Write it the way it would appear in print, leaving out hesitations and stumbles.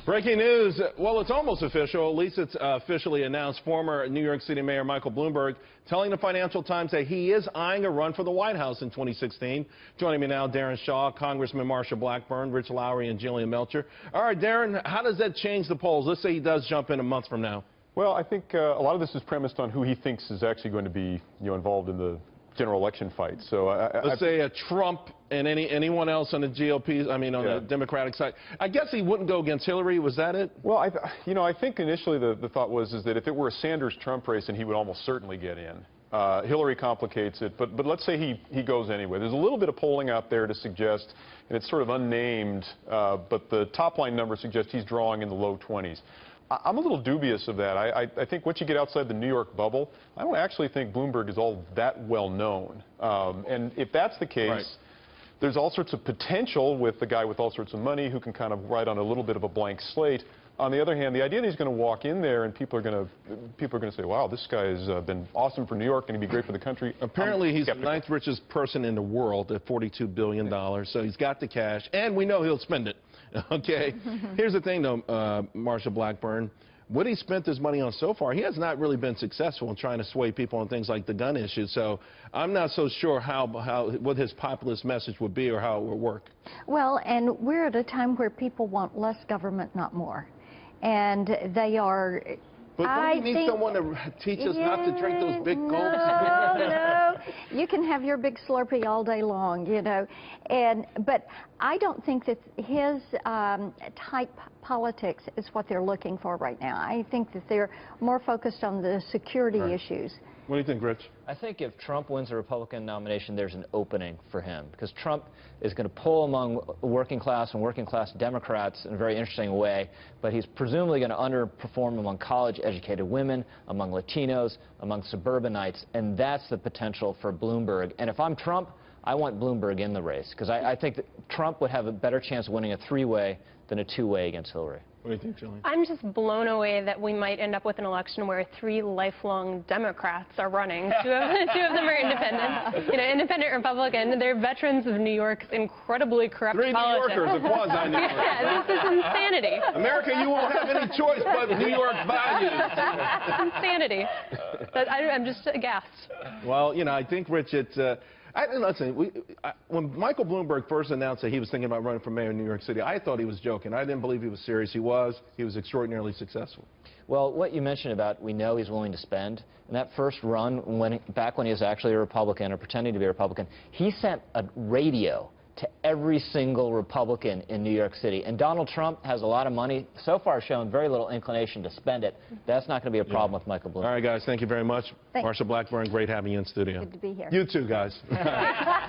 Breaking news. Well, it's almost official. At least it's officially announced. Former New York City Mayor Michael Bloomberg telling the Financial Times that he is eyeing a run for the White House in 2016. Joining me now, Daron Shaw, Congressman Marsha Blackburn, Rich Lowry, and Jillian Melchior. All right, Daron, how does that change the polls? Let's say he does jump in a month from now. Well, I think a lot of this is premised on who he thinks is actually going to be, involved in the general election fight. So let's say a Trump and anyone else on the GOP, on the Democratic side. I guess he wouldn't go against Hillary. Was that it? Well, I think initially the thought was that if it were a Sanders-Trump race, then he would almost certainly get in. Hillary complicates it, but let's say he goes anyway. There's a little bit of polling out there to suggest, and it's sort of unnamed, but the top-line numbers suggest he's drawing in the low 20s. I'm a little dubious of that. I think once you get outside the New York bubble, I don't actually think Bloomberg is all that well known. And if that's the case, right, there's all sorts of potential with the guy with all sorts of money who can kind of write on a little bit of a blank slate. On the other hand, the idea that he's going to walk in there and people are going to say, wow, this guy has been awesome for New York and he'd be great for the country. Apparently he's the 9th richest person in the world at $42 billion, so he's got the cash, and we know he'll spend it. Okay, here's the thing, though, Marsha Blackburn. What he spent his money on so far, he has not really been successful in trying to sway people on things like the gun issue. So I'm not so sure what his populist message would be or how it would work. Well, and we're at a time where people want less government, not more. And they are... But don't we need someone to teach us not to drink those big gulps? No, you can have your big Slurpee all day long, but I don't think that his type politics is what they're looking for right now. I think that they're more focused on the security issues. What do you think, Rich? I think if Trump wins a Republican nomination, there's an opening for him, because Trump is going to pull among working class and working class Democrats in a very interesting way, but he's presumably going to underperform among college-educated women, among Latinos, among suburbanites, and that's the potential for Bloomberg. And if I'm Trump, I want Bloomberg in the race, because I think that Trump would have a better chance of winning a three-way than a two-way against Hillary. What do you think, Jillian? I'm just blown away that we might end up with an election where 3 lifelong Democrats are running. Two of them are independent, independent Republican. They're veterans of New York's incredibly corrupt 3 politics. New Yorkers, a quasi-New Yorker. Yeah, this is insanity. America, you won't have any choice but New York values. It's insanity. But I'm just aghast. Well, I think, Rich, listen, when Michael Bloomberg first announced that he was thinking about running for mayor in New York City, I thought he was joking. I didn't believe he was serious. He was extraordinarily successful. Well, what you mentioned about we know he's willing to spend, in that first run, back when he was actually a Republican or pretending to be a Republican, he sent a radio to every single Republican in New York City. And Donald Trump has a lot of money, so far shown very little inclination to spend it. That's not going to be a problem with Michael Bloomberg. All right, guys, thank you very much. Thanks. Marsha Blackburn, great having you in studio. Good to be here. You too, guys.